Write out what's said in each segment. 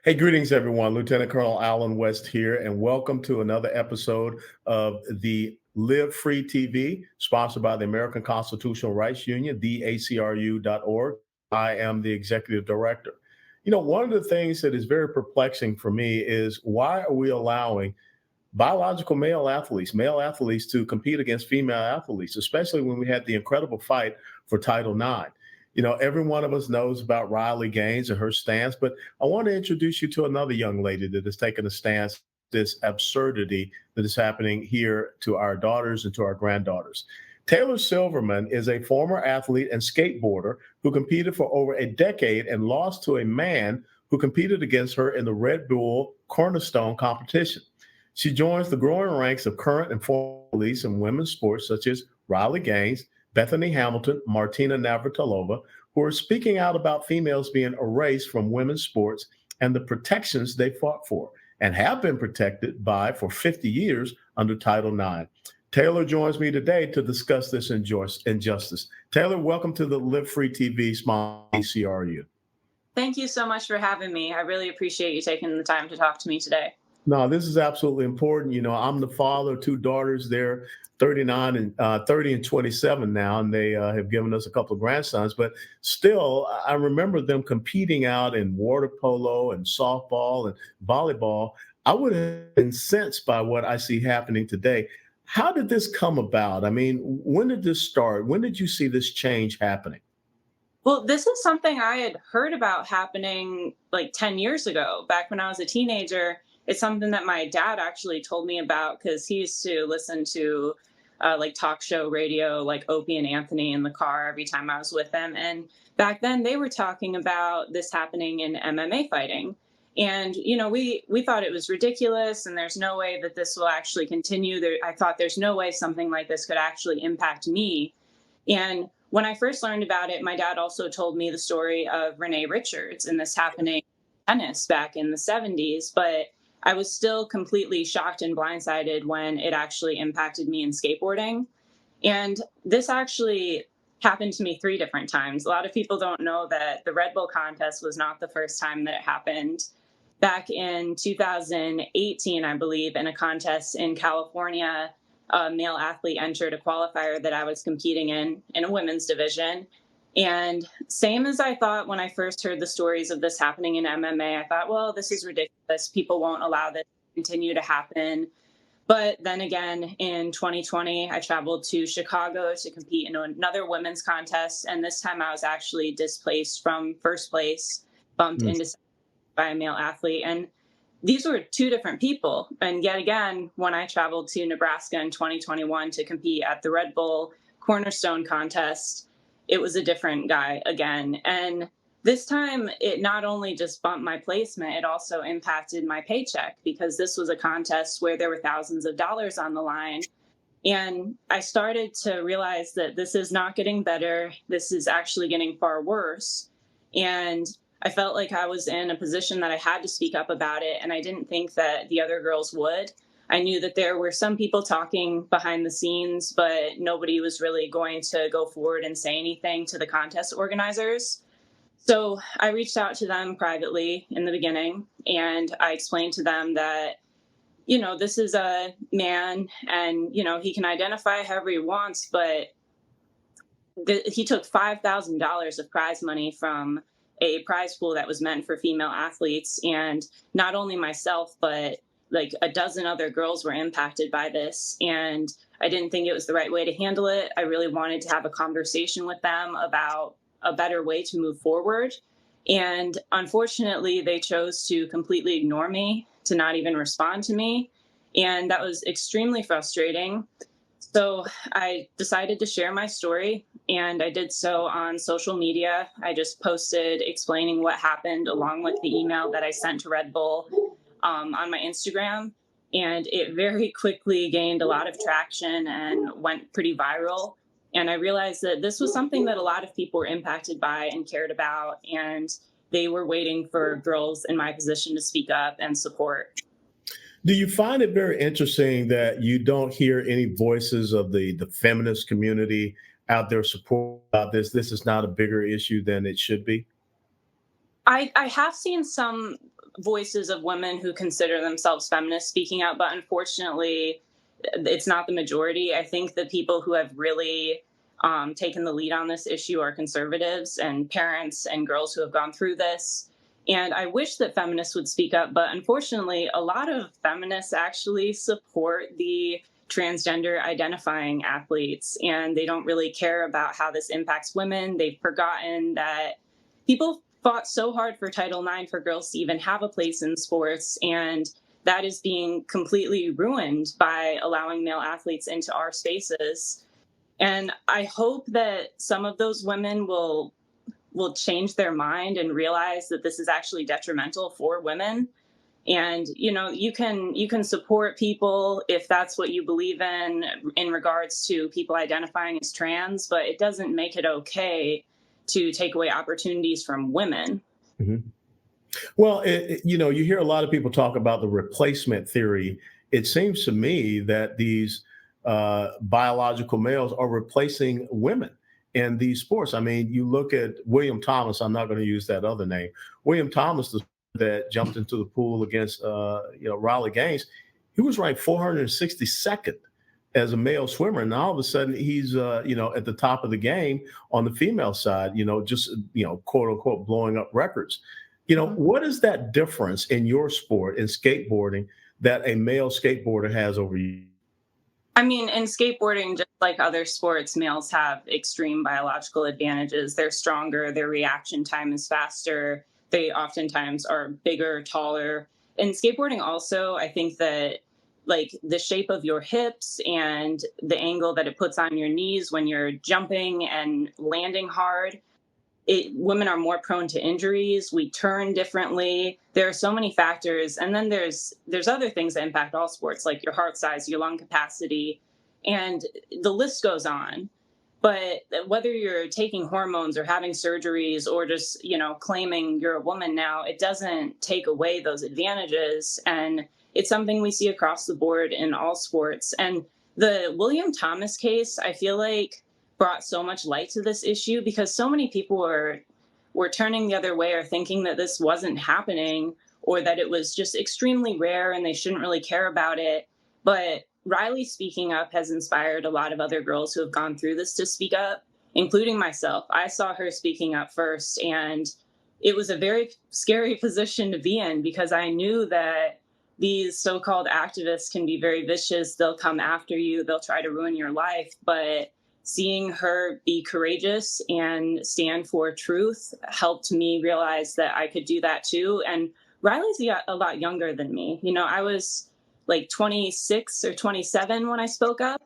Hey, greetings, everyone. Lieutenant Colonel Alan West here, and welcome to another episode of the Live Free TV, sponsored by the American Constitutional Rights Union, theacru.org. I am the executive director. One of the things that is very perplexing for me is why are we allowing biological male athletes to compete against female athletes, especially when we had the incredible fight for Title IX. Every one of us knows about Riley Gaines and her stance, but I want to introduce you to another young lady that has taken a stance, this absurdity that is happening here to our daughters and to our granddaughters. Taylor Silverman is a former athlete and skateboarder who competed for over a decade and lost to a man who competed against her in the Red Bull Cornerstone competition. She joins the growing ranks of current and former athletes in women's sports such as Riley Gaines, Bethany Hamilton, Martina Navratilova, who are speaking out about females being erased from women's sports and the protections they fought for and have been protected by for 50 years under Title IX. Taylor joins me today to discuss this injustice. Taylor, welcome to the Live Free TV sponsor ACRU. Thank you so much for having me. I really appreciate you taking the time to talk to me today. No, this is absolutely important. I'm the father of two daughters. They're 39 and 30 and 27 now, and they have given us a couple of grandsons. But still, I remember them competing out in water polo and softball and volleyball. I would have been incensed by what I see happening today. How did this come about? I mean, when did this start? When did you see this change happening? Well, this is something I had heard about happening like 10 years ago, back when I was a teenager. It's something that my dad actually told me about because he used to listen to like talk show radio, like Opie and Anthony in the car every time I was with them. And back then they were talking about this happening in MMA fighting. And, we thought it was ridiculous and there's no way that this will actually continue. I thought there's no way something like this could actually impact me. And when I first learned about it, my dad also told me the story of Renee Richards and this happening in tennis back in the 70s. But I was still completely shocked and blindsided when it actually impacted me in skateboarding. And this actually happened to me 3 different times. A lot of people don't know that the Red Bull contest was not the first time that it happened. Back in 2018, I believe, in a contest in California, a male athlete entered a qualifier that I was competing in a women's division. And same as I thought when I first heard the stories of this happening in MMA, I thought, well, this is ridiculous. People won't allow this to continue to happen. But then again, in 2020, I traveled to Chicago to compete in another women's contest. And this time I was actually displaced from first place, bumped into second by a male athlete. And these were 2 different people. And yet again, when I traveled to Nebraska in 2021 to compete at the Red Bull Cornerstone contest, it was a different guy again. And this time, it not only just bumped my placement, it also impacted my paycheck because this was a contest where there were thousands of dollars on the line. And I started to realize that this is not getting better. This is actually getting far worse. And I felt like I was in a position that I had to speak up about it. And I didn't think that the other girls would. I knew that there were some people talking behind the scenes, but nobody was really going to go forward and say anything to the contest organizers. So I reached out to them privately in the beginning, and I explained to them that, this is a man and, he can identify however he wants, but he took $5,000 of prize money from a prize pool that was meant for female athletes. And not only myself, but like a dozen other girls were impacted by this. And I didn't think it was the right way to handle it. I really wanted to have a conversation with them about a better way to move forward. And unfortunately, they chose to completely ignore me, to not even respond to me. And that was extremely frustrating. So I decided to share my story, and I did so on social media. I just posted explaining what happened along with the email that I sent to Red Bull on my Instagram. And it very quickly gained a lot of traction and went pretty viral. And I realized that this was something that a lot of people were impacted by and cared about. And they were waiting for girls in my position to speak up and support. Do you find it very interesting that you don't hear any voices of the feminist community out there support about this? This is not a bigger issue than it should be. I have seen some voices of women who consider themselves feminists speaking out, but unfortunately, it's not the majority. I think the people who have really taken the lead on this issue are conservatives and parents and girls who have gone through this. And I wish that feminists would speak up, but unfortunately, a lot of feminists actually support the transgender identifying athletes, and they don't really care about how this impacts women. They've forgotten that people fought so hard for Title IX for girls to even have a place in sports, and that is being completely ruined by allowing male athletes into our spaces. And I hope that some of those women will change their mind and realize that this is actually detrimental for women. And you can support people if that's what you believe in regards to people identifying as trans, but it doesn't make it okay to take away opportunities from women. Mhm. Well, you hear a lot of people talk about the replacement theory. It seems to me that these biological males are replacing women in these sports. I mean, you look at William Thomas. I'm not going to use that other name. William Thomas, that jumped into the pool against Riley Gaines. He was ranked 462nd as a male swimmer, and all of a sudden he's at the top of the game on the female side. Just quote unquote blowing up records. What is that difference in your sport, in skateboarding, that a male skateboarder has over you? I mean, in skateboarding, just like other sports, males have extreme biological advantages. They're stronger, their reaction time is faster, they oftentimes are bigger, taller. In skateboarding, also, I think that like the shape of your hips and the angle that it puts on your knees when you're jumping and landing hard, women are more prone to injuries. We turn differently. There are so many factors, and then there's other things that impact all sports, like your heart size, your lung capacity, and the list goes on. But whether you're taking hormones or having surgeries or just claiming you're a woman now, it doesn't take away those advantages, and it's something we see across the board in all sports. And the William Thomas case, I feel like, brought so much light to this issue because so many people were turning the other way or thinking that this wasn't happening or that it was just extremely rare and they shouldn't really care about it. But Riley speaking up has inspired a lot of other girls who have gone through this to speak up, including myself. I saw her speaking up first, and it was a very scary position to be in because I knew that these so-called activists can be very vicious. They'll come after you. They'll try to ruin your life. But seeing her be courageous and stand for truth helped me realize that I could do that too. And Riley's a lot younger than me. I was like 26 or 27 when I spoke up.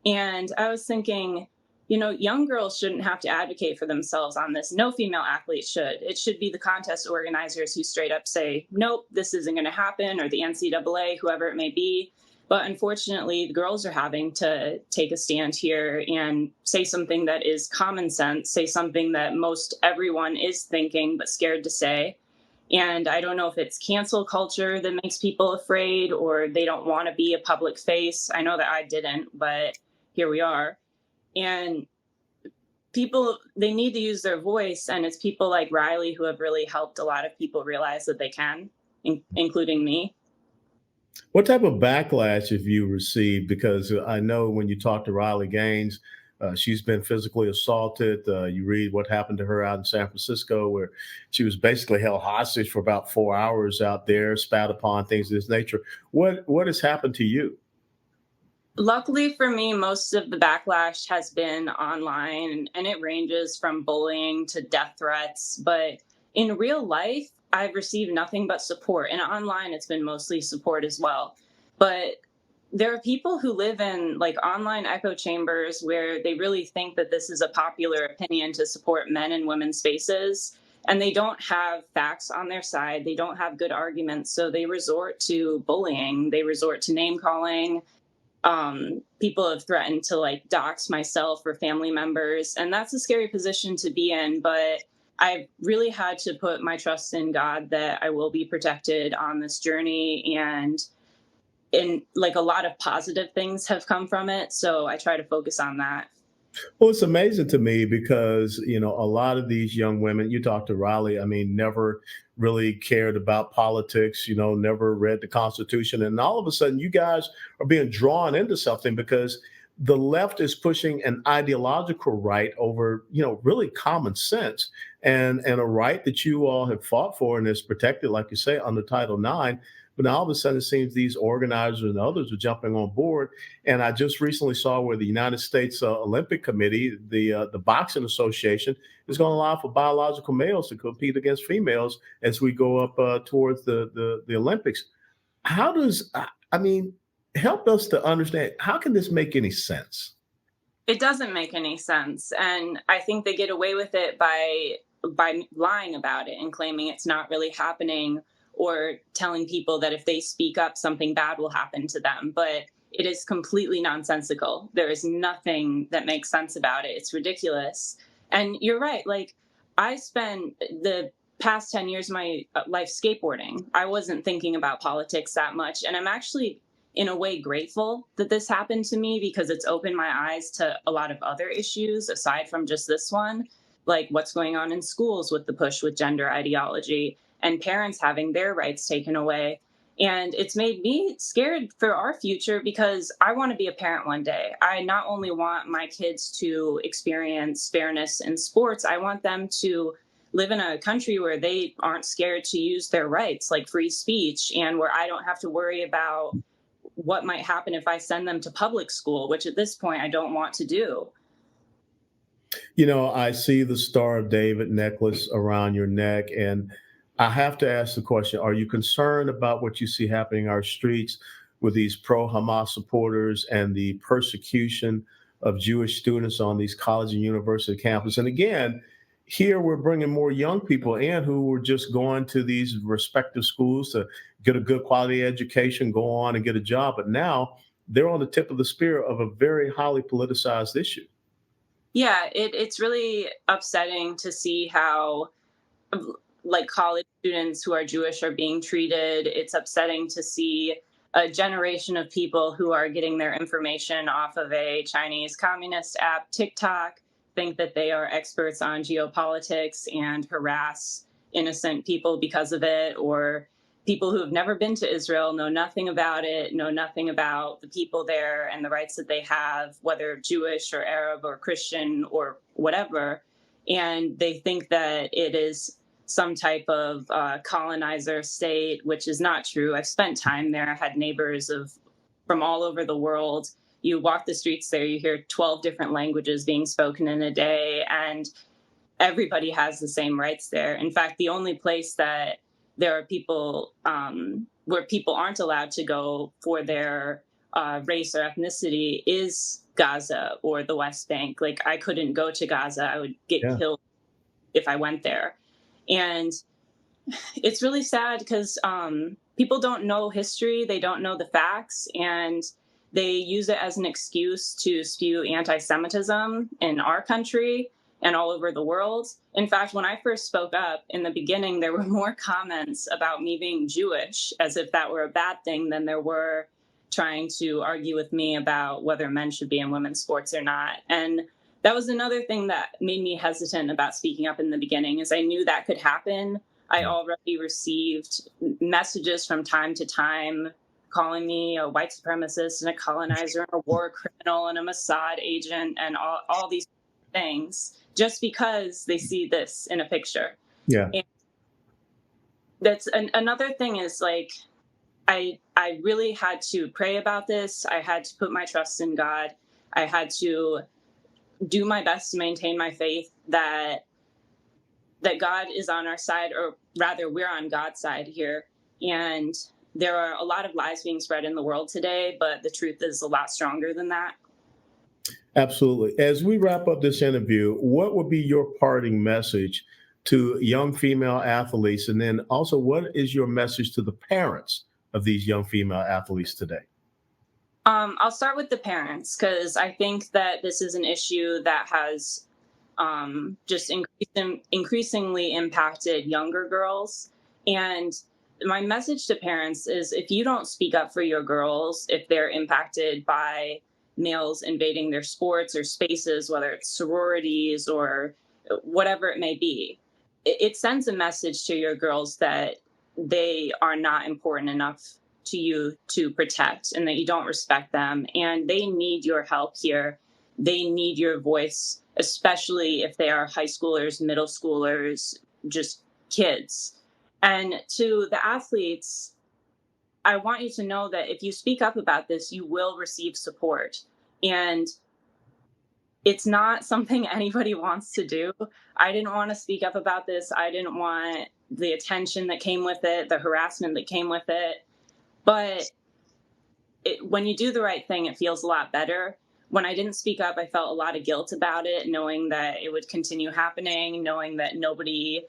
And I was thinking, young girls shouldn't have to advocate for themselves on this. No female athlete should. It should be the contest organizers who straight up say, nope, this isn't going to happen, or the NCAA, whoever it may be. But unfortunately, the girls are having to take a stand here and say something that is common sense, say something that most everyone is thinking but scared to say. And I don't know if it's cancel culture that makes people afraid or they don't want to be a public face. I know that I didn't, but here we are. And people, they need to use their voice. And it's people like Riley who have really helped a lot of people realize that they can, including me. What type of backlash have you received? Because I know when you talk to Riley Gaines, she's been physically assaulted. You read what happened to her out in San Francisco, where she was basically held hostage for about 4 hours out there, spat upon, things of this nature. What has happened to you? Luckily for me, most of the backlash has been online, and it ranges from bullying to death threats. But in real life, I've received nothing but support. And online, it's been mostly support as well. But there are people who live in like online echo chambers where they really think that this is a popular opinion to support men and women's spaces. And they don't have facts on their side. They don't have good arguments. So they resort to bullying. They resort to name calling. People have threatened to like dox myself or family members. And that's a scary position to be in. But I've really had to put my trust in God that I will be protected on this journey, and like a lot of positive things have come from it. So I try to focus on that. Well, it's amazing to me because, a lot of these young women, you talk to Riley, I mean, never really cared about politics, never read the Constitution. And all of a sudden, you guys are being drawn into something because the left is pushing an ideological right over, really common sense and a right that you all have fought for and is protected, like you say, under Title IX. But now all of a sudden, it seems these organizers and others are jumping on board. And I just recently saw where the United States Olympic Committee, the boxing association, is going to allow for biological males to compete against females as we go up towards the Olympics. How does I mean, help us to understand, how can this make any sense? It doesn't make any sense, and I think they get away with it by lying about it and claiming it's not really happening, or telling people that if they speak up, something bad will happen to them. But it is completely nonsensical. There is nothing that makes sense about it. It's ridiculous. And you're right. Like, I spent the past 10 years of my life skateboarding. I wasn't thinking about politics that much. And I'm actually, in a way, grateful that this happened to me, because it's opened my eyes to a lot of other issues aside from just this one, like what's going on in schools with the push with gender ideology and parents having their rights taken away. And it's made me scared for our future, because I want to be a parent one day. I not only want my kids to experience fairness in sports, I want them to live in a country where they aren't scared to use their rights, like free speech, and where I don't have to worry about what might happen if I send them to public school, which at this point I don't want to do. I see the Star of David necklace around your neck, and I have to ask the question, are you concerned about what you see happening in our streets with these pro Hamas supporters and the persecution of Jewish students on these college and university campuses? And again, here we're bringing more young people in who were just going to these respective schools to get a good quality education, go on and get a job. But now they're on the tip of the spear of a very highly politicized issue. Yeah, it's really upsetting to see how, like, college students who are Jewish are being treated. It's upsetting to see a generation of people who are getting their information off of a Chinese communist app, TikTok, think that they are experts on geopolitics and harass innocent people because of it, or people who have never been to Israel, know nothing about it, know nothing about the people there and the rights that they have, whether Jewish or Arab or Christian or whatever. And they think that it is some type of colonizer state, which is not true. I've spent time there. I had neighbors from all over the world. You walk the streets there, you hear 12 different languages being spoken in a day, and everybody has the same rights there. In fact, the only place that there are people where people aren't allowed to go for their race or ethnicity is Gaza or the West Bank. Like, I couldn't go to Gaza. I would get Yeah. killed if I went there. And it's really sad because people don't know history. They don't know the facts. And they use it as an excuse to spew anti-Semitism in our country and all over the world. In fact, when I first spoke up in the beginning, there were more comments about me being Jewish, as if that were a bad thing, than there were trying to argue with me about whether men should be in women's sports or not. And that was another thing that made me hesitant about speaking up in the beginning, is I knew that could happen. I already received messages from time to time calling me a white supremacist and a colonizer and a war criminal and a Mossad agent and all these things, just because they see this in a picture. Yeah. And that's another thing is, like, I really had to pray about this. I had to put my trust in God. I had to do my best to maintain my faith that God is on our side, or rather we're on God's side here. And there are a lot of lies being spread in the world today, but the truth is a lot stronger than that. Absolutely. As we wrap up this interview, what would be your parting message to young female athletes? And then also, what is your message to the parents of these young female athletes today? I'll start with the parents, because I think that this is an issue that has just increasingly impacted younger girls. And my message to parents is, if you don't speak up for your girls, if they're impacted by males invading their sports or spaces, whether it's sororities or whatever it may be. It sends a message to your girls that they are not important enough to you to protect and that you don't respect them. And they need your help here. They need your voice, especially if they are high schoolers, middle schoolers, just kids. And to the athletes, I want you to know that if you speak up about this, you will receive support. And it's not something anybody wants to do. I didn't want to speak up about this. I didn't want the attention that came with it, the harassment that came with it. But when you do the right thing, it feels a lot better. When I didn't speak up, I felt a lot of guilt about it, knowing that it would continue happening, knowing that nobody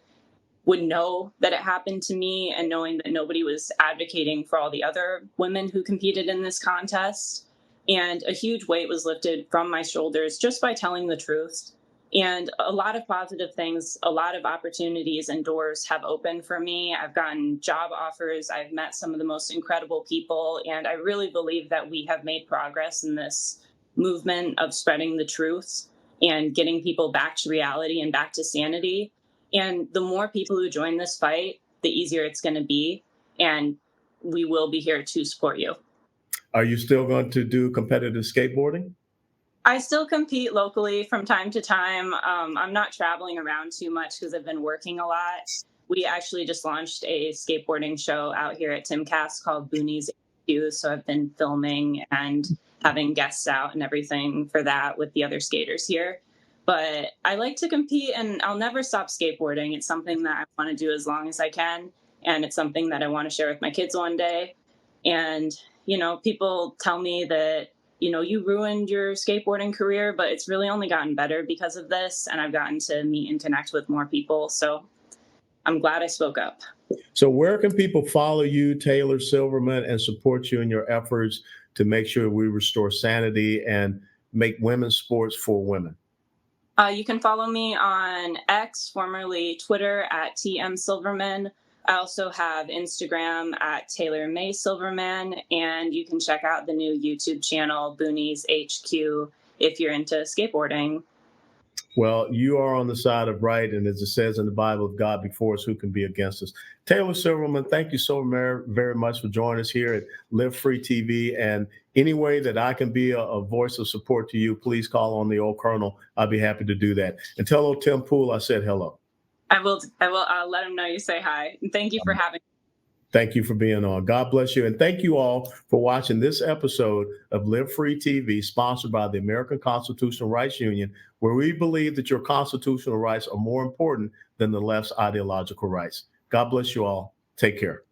would know that it happened to me, and knowing that nobody was advocating for all the other women who competed in this contest. And a huge weight was lifted from my shoulders just by telling the truth. And a lot of positive things, a lot of opportunities and doors have opened for me. I've gotten job offers. I've met some of the most incredible people. And I really believe that we have made progress in this movement of spreading the truth and getting people back to reality and back to sanity. And the more people who join this fight, the easier it's going to be. And we will be here to support you. Are you still going to do competitive skateboarding? I still compete locally from time to time. I'm not traveling around too much because I've been working a lot. We actually just launched a skateboarding show out here at Timcast called Boonies HQ. So I've been filming and having guests out and everything for that with the other skaters here. But I like to compete, and I'll never stop skateboarding. It's something that I want to do as long as I can. And it's something that I want to share with my kids one day. And, people tell me that, you ruined your skateboarding career, but it's really only gotten better because of this. And I've gotten to meet and connect with more people. So I'm glad I spoke up. So where can people follow you, Taylor Silverman, and support you in your efforts to make sure we restore sanity and make women's sports for women? You can follow me on X, formerly Twitter, at TM Silverman. I also have Instagram at Taylor May Silverman, and you can check out the new YouTube channel, Boonies HQ, if you're into skateboarding. Well, you are on the side of right, and as it says in the Bible, if God before us, who can be against us? Taylor Silverman, thank you so very much for joining us here at Live Free TV. And any way that I can be a voice of support to you, please call on the old Colonel. I'll be happy to do that. And tell old Tim Pool I said hello. I will let him know you say hi. And thank you for having me. Thank you for being on. God bless you. And thank you all for watching this episode of Live Free TV, sponsored by the American Constitutional Rights Union, where we believe that your constitutional rights are more important than the left's ideological rights. God bless you all. Take care.